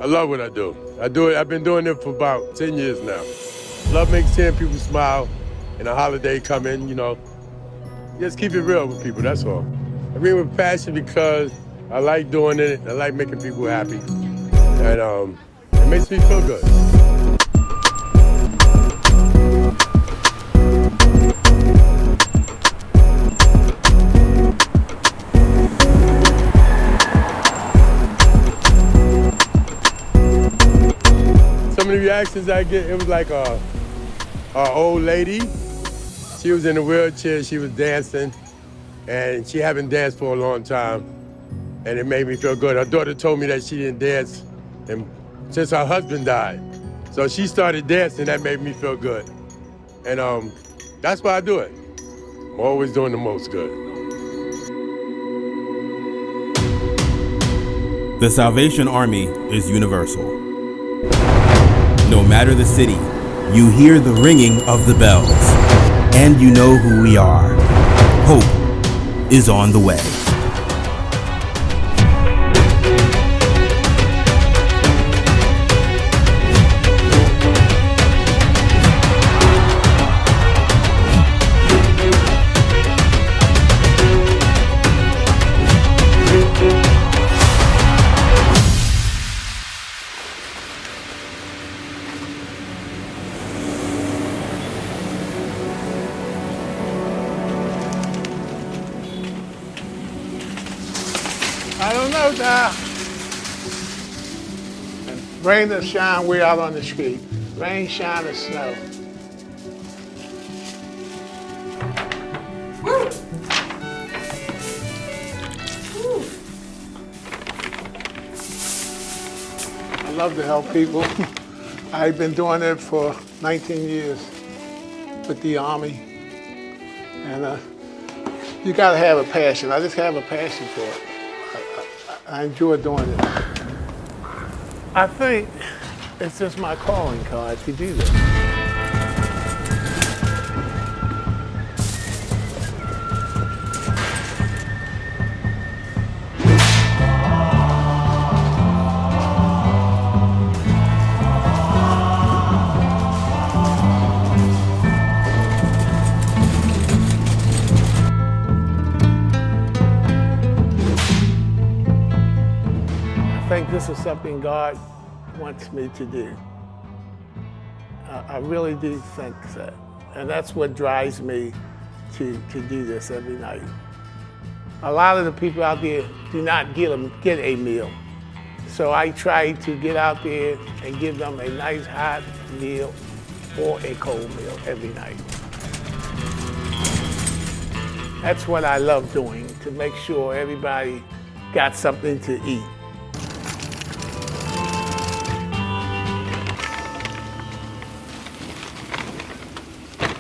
I love what I do. I've been doing it for about 10 years now. Love making seeing people smile and a holiday come in, you know. Just keep it real with people, that's all. I mean with passion because I like doing it, I like making people happy. And it makes me feel good. Some of the reactions I get, it was like a old lady. She was in a wheelchair, she was dancing, and she hadn't danced for a long time, and it made me feel good. Her daughter told me that she didn't dance since her husband died. So she started dancing, that made me feel good. And that's why I do it. I'm always doing the most good. The Salvation Army is universal. No matter the city, you hear the ringing of the bells, and you know who we are. Hope is on the way. I don't know now. Rain or shine, we're out on the street. Rain, shine, or snow. Woo. Woo. I love to help people. I've been doing it for 19 years with the Army. And you gotta have a passion. I just have a passion for it. I enjoy doing it. I think it's just my calling card to do this. I think this is something God wants me to do. I really do think so. And that's what drives me to do this every night. A lot of the people out there do not get a meal. So I try to get out there and give them a nice hot meal or a cold meal every night. That's what I love doing, to make sure everybody got something to eat.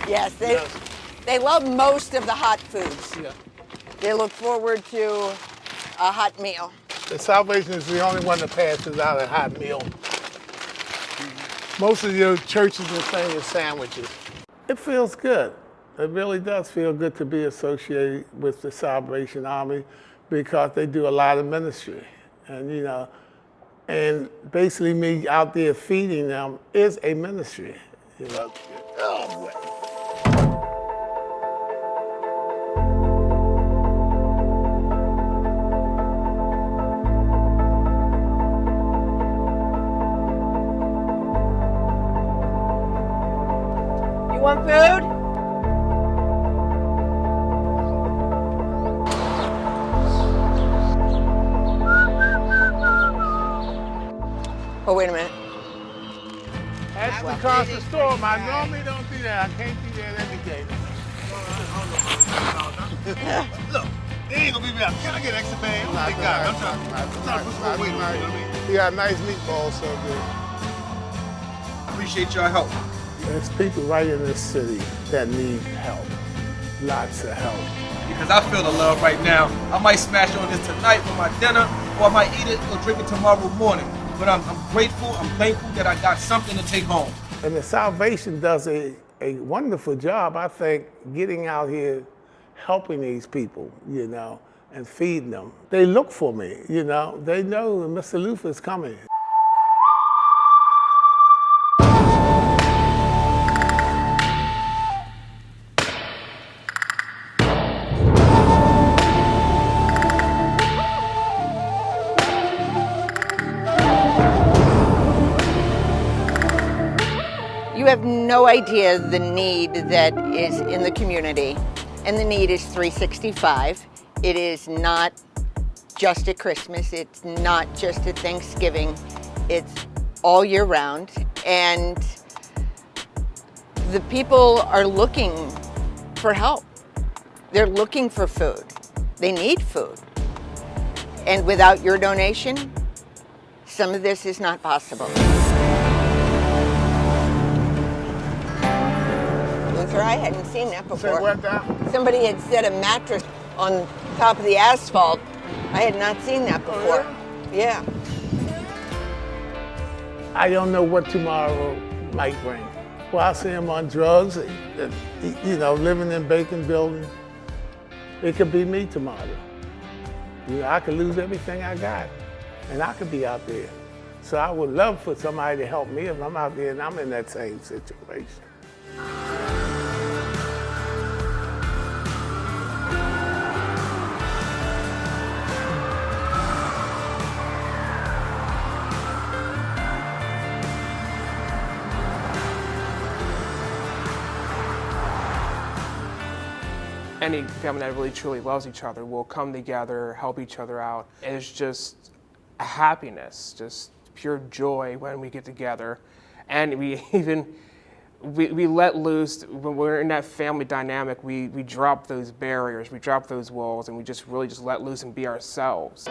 Yes, they love most of the hot foods. Yeah. They look forward to a hot meal. The Salvation is the only one that passes out a hot meal. Most of your churches and things are sandwiches. It feels good. It really does feel good to be associated with the Salvation Army because they do a lot of ministry. And you know, and basically me out there feeding them is a ministry. You know. Oh, boy. Want food? Oh, wait a minute. That's across the store. I normally don't do that. I can't do that every day. Look, they ain't gonna be out. Can I get extra bag? I'm trying to put some more weight on it, you know what I mean? You got nice meatballs, so good. Appreciate your help. There's people right in this city that need help, lots of help. Because I feel the love right now. I might smash on this tonight for my dinner, or I might eat it or drink it tomorrow morning. But I'm grateful, I'm thankful that I got something to take home. And the Salvation does a wonderful job, I think, getting out here, helping these people, you know, and feeding them. They look for me, you know. They know Mr. Luther's coming. You have no idea the need that is in the community, and the need is 365. It is not just at Christmas, it's not just at Thanksgiving, it's all year round, and the people are looking for help. They're looking for food. They need food. And without your donation, some of this is not possible. I hadn't seen that before. Somebody had set a mattress on top of the asphalt. I had not seen that before. Yeah. I don't know what tomorrow might bring. Well, I see him on drugs, you know, living in vacant buildings. It could be me tomorrow. You know, I could lose everything I got, and I could be out there. So I would love for somebody to help me if I'm out there and I'm in that same situation. Any family that really truly loves each other will come together, help each other out. It's just happiness, just pure joy when we get together. And we let loose, when we're in that family dynamic, we drop those barriers, we drop those walls, and we just really just let loose and be ourselves.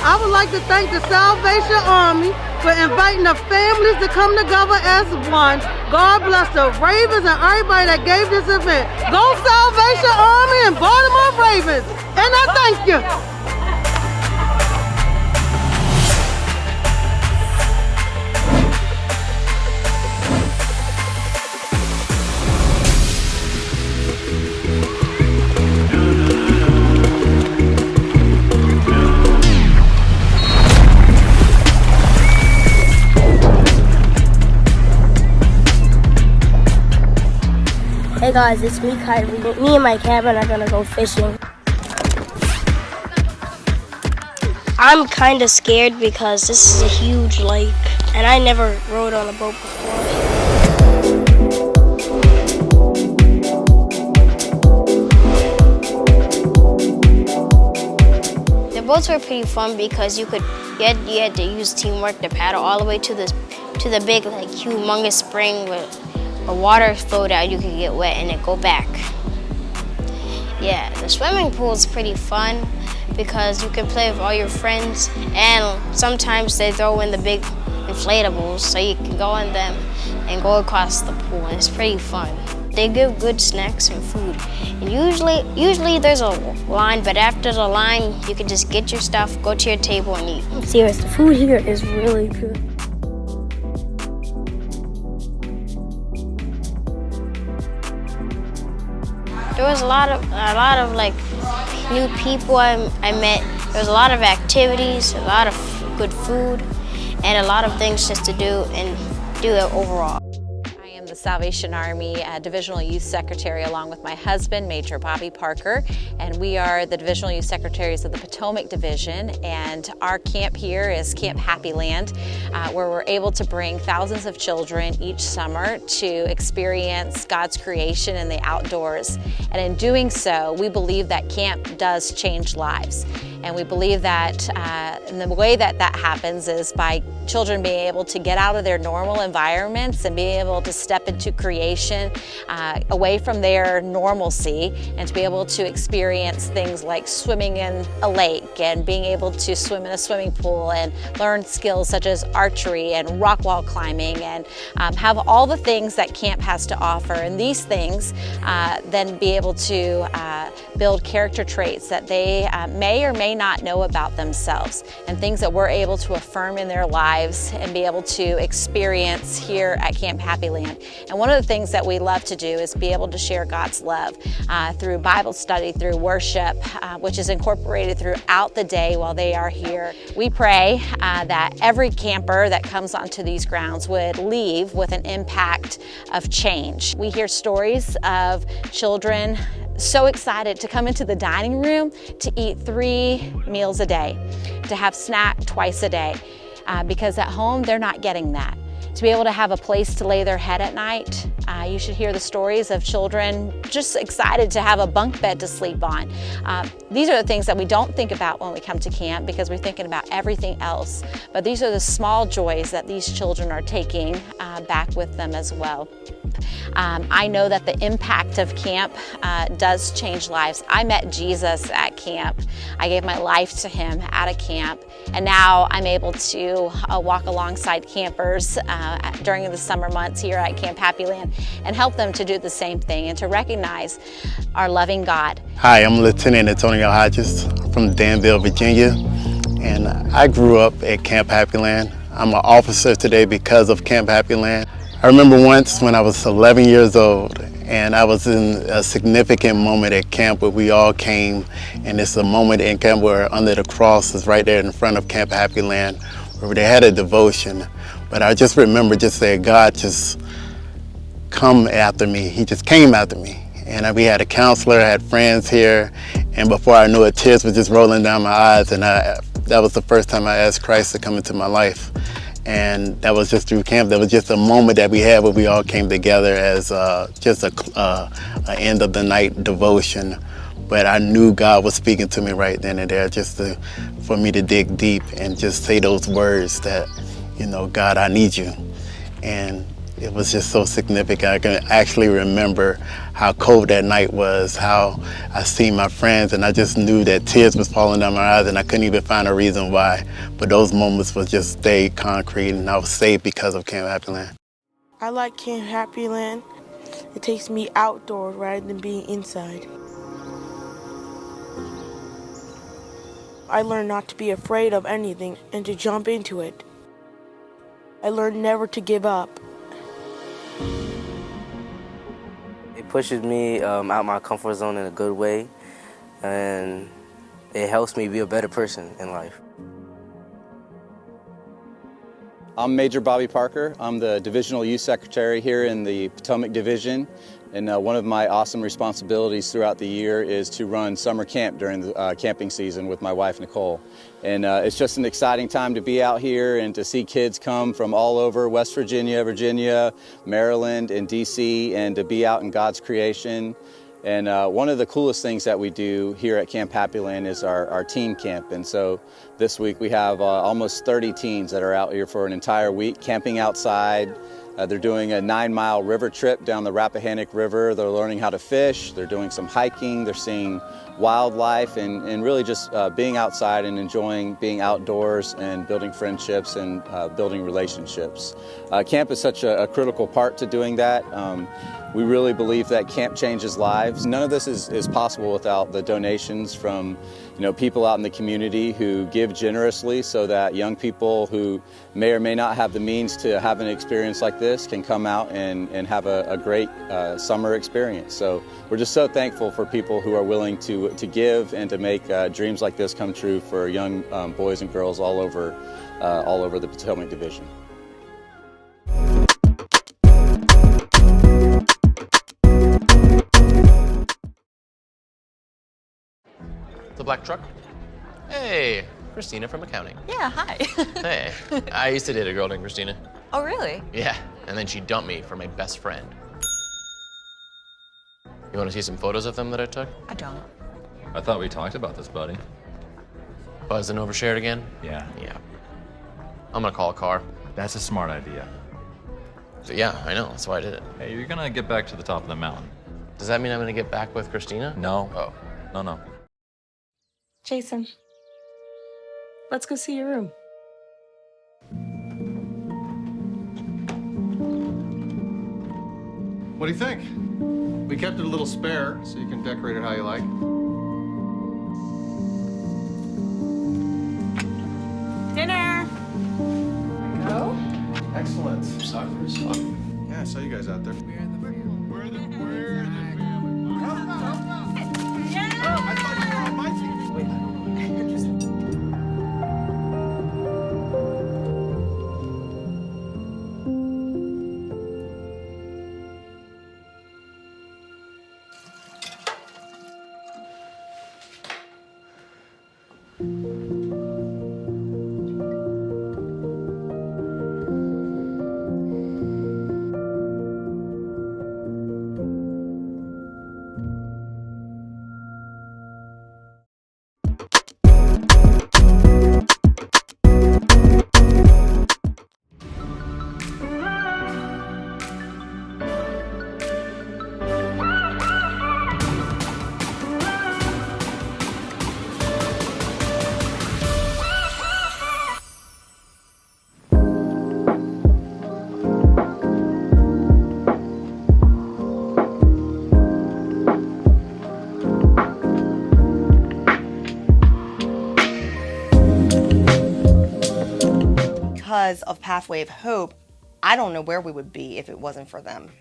I would like to thank the Salvation Army for inviting the families to come together as one. God bless the Ravens and everybody that gave this event. Go Salvation Army and Baltimore Ravens. And I thank you. Hey guys, it's me, Kyrie. Me and my cabin are gonna go fishing. I'm kinda scared because this is a huge lake and I never rode on a boat before. The boats were pretty fun because you had to use teamwork to paddle all the way to the big, like, humongous spring with a water flowed out, you could get wet and it go back. Yeah, the swimming pool is pretty fun because you can play with all your friends, and sometimes they throw in the big inflatables so you can go in them and go across the pool, and it's pretty fun. They give good snacks and food. And usually there's a line, but after the line, you can just get your stuff, go to your table and eat. I'm serious, the food here is really good. There was a lot of like new people I met. There was a lot of activities, a lot of good food, and a lot of things just to do and do it overall. I am the Salvation Army Divisional Youth Secretary along with my husband, Major Bobby Parker, and we are the Divisional Youth Secretaries of the Potomac Division, and our camp here is Camp Happyland, where we're able to bring thousands of children each summer to experience God's creation in the outdoors. And in doing so, we believe that camp does change lives. And we believe that and the way that that happens is by children being able to get out of their normal environments and being able to step into creation away from their normalcy, and to be able to experience things like swimming in a lake and being able to swim in a swimming pool and learn skills such as archery and rock wall climbing, and have all the things that camp has to offer. And these things then be able to build character traits that they may or may may not know about themselves, and things that we're able to affirm in their lives and be able to experience here at Camp Happyland. And one of the things that we love to do is be able to share God's love through Bible study, through worship, which is incorporated throughout the day while they are here. We pray that every camper that comes onto these grounds would leave with an impact of change. We hear stories of children so excited to come into the dining room to eat 3 meals a day, to have snack twice a day, because at home they're not getting that. To be able to have a place to lay their head at night. You should hear the stories of children just excited to have a bunk bed to sleep on. These are the things that we don't think about when we come to camp because we're thinking about everything else. But these are the small joys that these children are taking back with them as well. I know that the impact of camp does change lives. I met Jesus at camp. I gave my life to him at a camp. And now I'm able to walk alongside campers during the summer months here at Camp Happyland and help them to do the same thing and to recognize our loving God. Hi, I'm Lieutenant Antonio Hodges from Danville, Virginia, and I grew up at Camp Happyland. I'm an officer today because of Camp Happyland. I remember once when I was 11 years old and I was in a significant moment at camp where we all came, and it's a moment in camp where under the cross is right there in front of Camp Happyland where they had a devotion. But I just remember just saying, God just come after me. He just came after me. And we had a counselor, I had friends here, and before I knew it, tears were just rolling down my eyes, and that was the first time I asked Christ to come into my life. And that was just through camp. That was just a moment that we had where we all came together as just a end of the night devotion. But I knew God was speaking to me right then and there, for me to dig deep and just say those words that, you know, God, I need you. And it was just so significant. I can actually remember how cold that night was, how I seen my friends, and I just knew that tears was falling down my eyes and I couldn't even find a reason why. But those moments was just stayed concrete, and I was saved because of Camp Happyland. I like Camp Happyland. It takes me outdoors rather than being inside. I learned not to be afraid of anything and to jump into it. I learned never to give up. It pushes me out my comfort zone in a good way, and it helps me be a better person in life. I'm Major Bobby Parker. I'm the Divisional Youth Secretary here in the Potomac Division, and one of my awesome responsibilities throughout the year is to run summer camp during the camping season with my wife, Nicole. And it's just an exciting time to be out here and to see kids come from all over West Virginia, Maryland, and DC, and to be out in God's creation. And one of the coolest things that we do here at Camp Happyland is our teen camp. And so this week we have almost 30 teens that are out here for an entire week camping outside. They're doing a 9-mile river trip down the Rappahannock River. They're learning how to fish. They're doing some hiking. They're seeing wildlife and really just being outside and enjoying being outdoors and building friendships and building relationships. Camp is such a critical part to doing that. We really believe that camp changes lives. None of this is possible without the donations from people out in the community who give generously so that young people who may or may not have the means to have an experience like this can come out and have a great summer experience. So we're just so thankful for people who are willing to give and to make dreams like this come true for young boys and girls all over the Potomac Division. The black truck? Hey, Christina from accounting. Yeah, hi. Hey, I used to date a girl named Christina. Oh, really? Yeah, and then she dumped me for my best friend. You want to see some photos of them that I took? I don't. I thought we talked about this, buddy. Buzzing overshared again? Yeah. Yeah. I'm gonna call a car. That's a smart idea. So, yeah, I know, that's why I did it. Hey, you're gonna get back to the top of the mountain. Does that mean I'm gonna get back with Christina? No. Oh. No. Jason, let's go see your room. What do you think? We kept it a little spare, so you can decorate it how you like. Excellent. Soccer is fun. Yeah, I saw you guys out there. Because of Pathway of Hope, I don't know where we would be if it wasn't for them.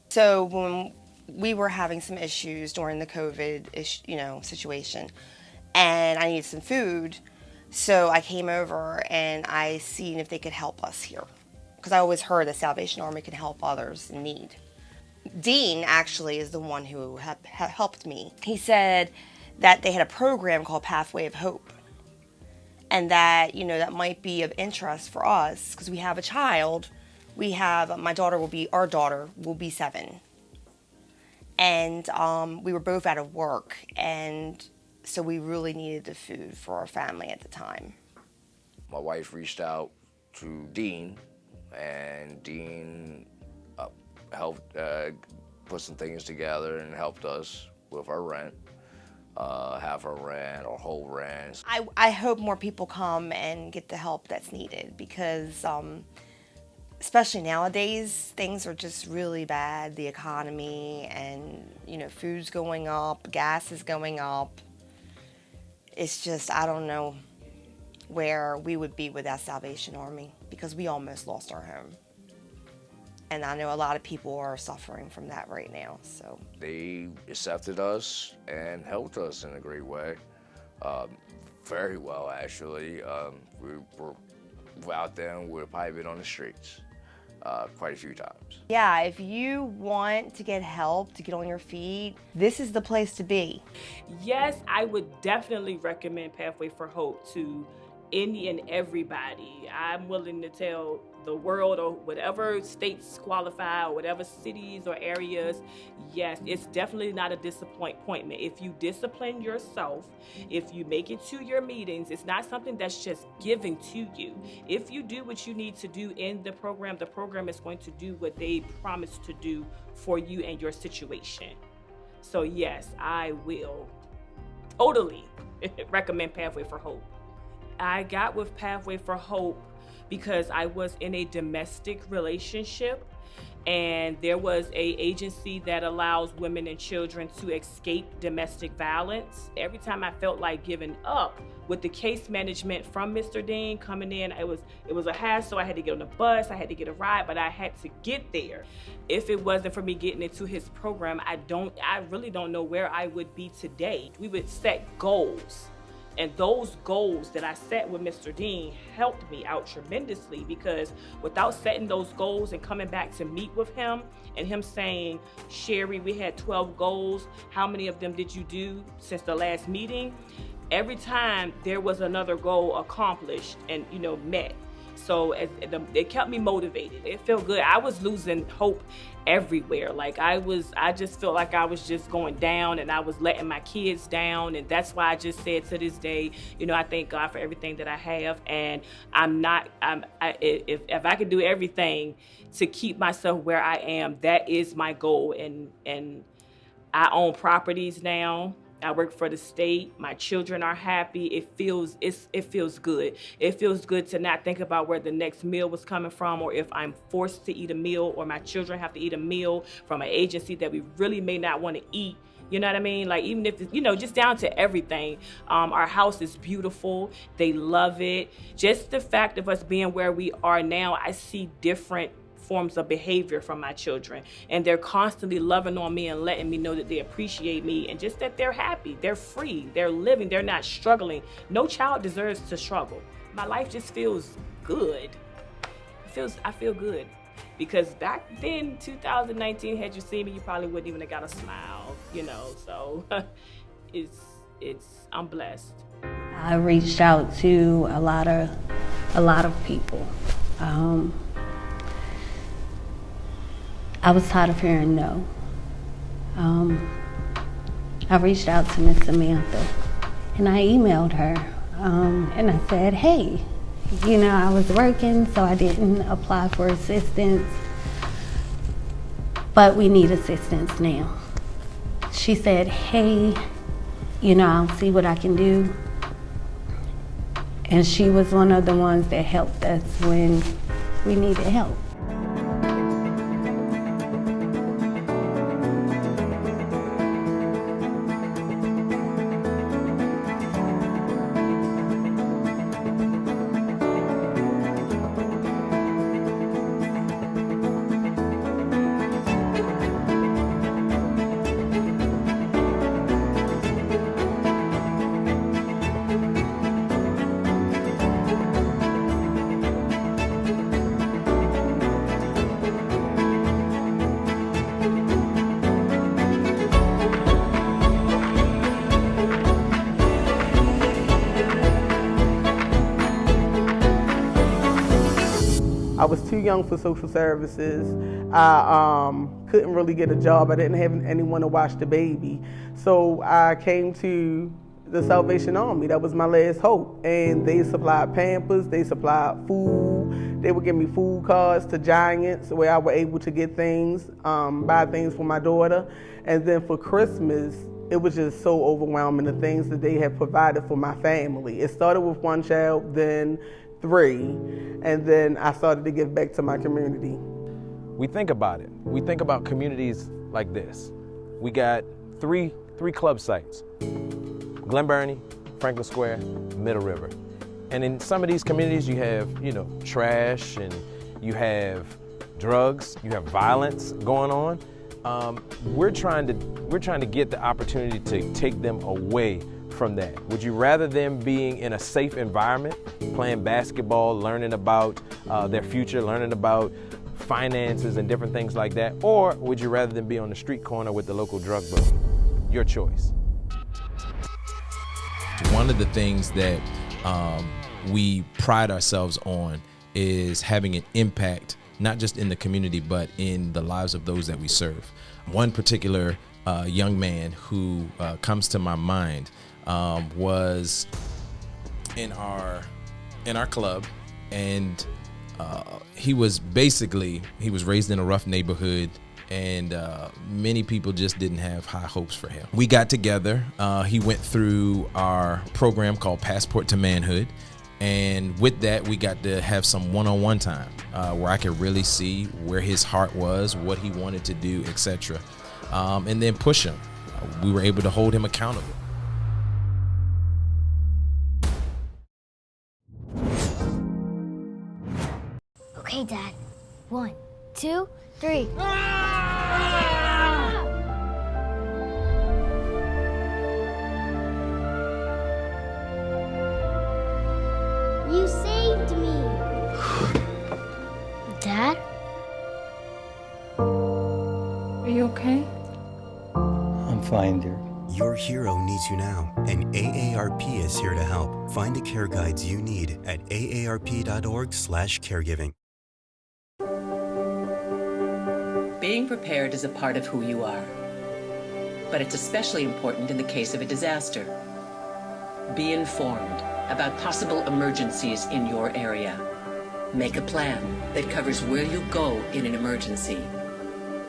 So when we were having some issues during the COVID situation, and I needed some food, so I came over and I seen if they could help us here, because I always heard the Salvation Army can help others in need. Dean actually is the one who helped me. He said that they had a program called Pathway of Hope, and that, that might be of interest for us, because we have a child. Our daughter will be 7. And we were both out of work, and so we really needed the food for our family at the time. My wife reached out to Dean, and Dean helped put some things together and helped us with our rent. Half our rent or whole rent. I hope more people come and get the help that's needed, because especially nowadays, things are just really bad. The economy and, food's going up, gas is going up. It's just, I don't know where we would be without Salvation Army, because we almost lost our home. And I know a lot of people are suffering from that right now, so. They accepted us and helped us in a great way. Very well, actually. We were out there and we were probably been on the streets quite a few times. Yeah, if you want to get help, to get on your feet, this is the place to be. Yes, I would definitely recommend Pathway for Hope to any and everybody. I'm willing to tell the world, or whatever states qualify, or whatever cities or areas, yes, it's definitely not a disappointment. If you discipline yourself, if you make it to your meetings, it's not something that's just given to you. If you do what you need to do in the program is going to do what they promised to do for you and your situation. So yes, I will totally recommend Pathway for Hope. I got with Pathway for Hope because I was in a domestic relationship, and there was an agency that allows women and children to escape domestic violence. Every time I felt like giving up with the case management from Mr. Dean coming in, it was a hassle. I had to get on the bus, I had to get a ride, but I had to get there. If it wasn't for me getting into his program, I really don't know where I would be today. We would set goals. And those goals that I set with Mr. Dean helped me out tremendously, because without setting those goals and coming back to meet with him and him saying, Sherry, we had 12 goals. How many of them did you do since the last meeting? Every time there was another goal accomplished and, met. So it kept me motivated. It felt good. I was losing hope everywhere. I just felt like I was just going down, and I was letting my kids down. And that's why I just said to this day, I thank God for everything that I have. And if I could do everything to keep myself where I am, that is my goal. And I own properties now. I work for the state. My children are happy. It feels good. It feels good to not think about where the next meal was coming from, or if I'm forced to eat a meal, or my children have to eat a meal from an agency that we really may not want to eat You know what I mean? Like, even if, just down to everything. Our house is beautiful. They love it. Just the fact of us being where we are now, I see different forms of behavior from my children. And they're constantly loving on me and letting me know that they appreciate me and just that they're happy, they're free, they're living, they're not struggling. No child deserves to struggle. My life just feels good. I feel good. Because back then, 2019, had you seen me, you probably wouldn't even have got a smile, so I'm blessed. I reached out to a lot of people. I was tired of hearing no. I reached out to Miss Samantha and I emailed her and I said, hey, I was working, so I didn't apply for assistance, but we need assistance now. She said, hey, I'll see what I can do. And she was one of the ones that helped us when we needed help. I was too young for social services. I couldn't really get a job. I didn't have anyone to watch the baby. So I came to the Salvation Army. That was my last hope. And they supplied Pampers, they supplied food. They would give me food cards to Giants where I was able to get things, buy things for my daughter. And then for Christmas, it was just so overwhelming, the things that they had provided for my family. It started with one child, then 3, and then I started to give back to my community. We think about it. We think about communities like this. We got three club sites: Glen Burnie, Franklin Square, Middle River. And in some of these communities, you have, trash, and you have drugs, you have violence going on. We're trying to get the opportunity to take them away from that. Would you rather them being in a safe environment, playing basketball, learning about their future, learning about finances and different things like that, or would you rather them be on the street corner with the local drug bully? Your choice. One of the things that we pride ourselves on is having an impact, not just in the community, but in the lives of those that we serve. One particular young man who comes to my mind was in our club, and he was raised in a rough neighborhood, and many people just didn't have high hopes for him. We got together. He went through our program called Passport to Manhood, and with that we got to have some one-on-one time where I could really see where his heart was, what he wanted to do, etc., and then push him. We were able to hold him accountable. Okay, Dad. 1, 2, 3. You saved me. Dad? Are you okay? I'm fine, dear. Your hero needs you now, and AARP is here to help. Find the care guides you need at aarp.org/caregiving. Being prepared is a part of who you are, but it's especially important in the case of a disaster. Be informed about possible emergencies in your area. Make a plan that covers where you go in an emergency.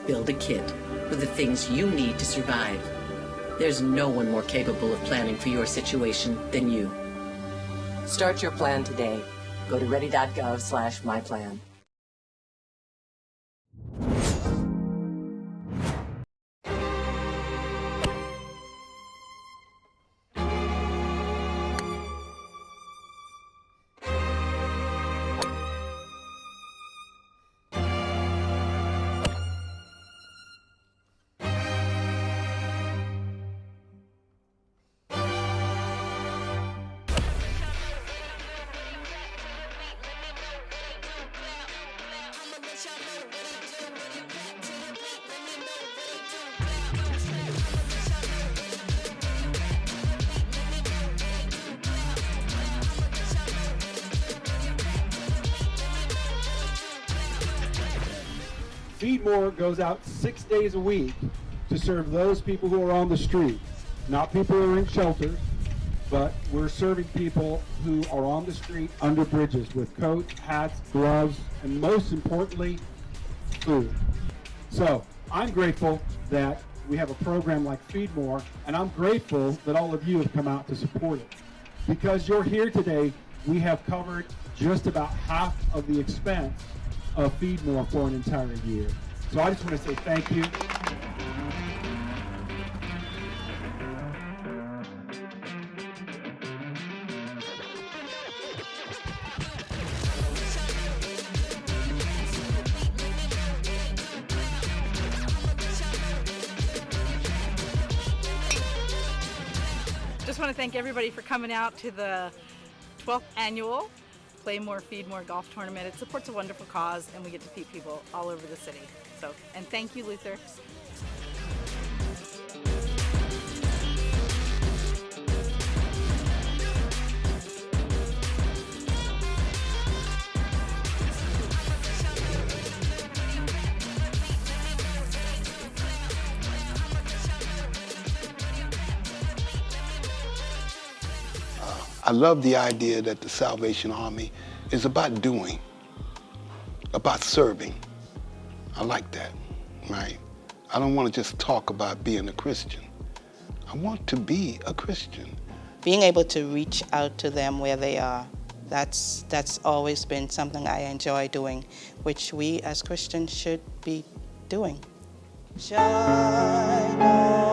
Build a kit with the things you need to survive. There's no one more capable of planning for your situation than you. Start your plan today. Go to ready.gov/myplan. FeedMore goes out 6 days a week to serve those people who are on the street, not people who are in shelters, but we're serving people who are on the street under bridges with coats, hats, gloves, and most importantly, food. So I'm grateful that we have a program like FeedMore, and I'm grateful that all of you have come out to support it. Because you're here today, we have covered just about half of the expense of FeedMore for an entire year. So I just want to say thank you. Just want to thank everybody for coming out to the 12th annual Play More, Feed More golf tournament. It supports a wonderful cause, and we get to feed people all over the city. So, and thank you, Luther. I love the idea that the Salvation Army is about doing, about serving. I like that, right? I don't want to just talk about being a Christian. I want to be a Christian. Being able to reach out to them where they are, that's always been something I enjoy doing, which we as Christians should be doing. Shine on.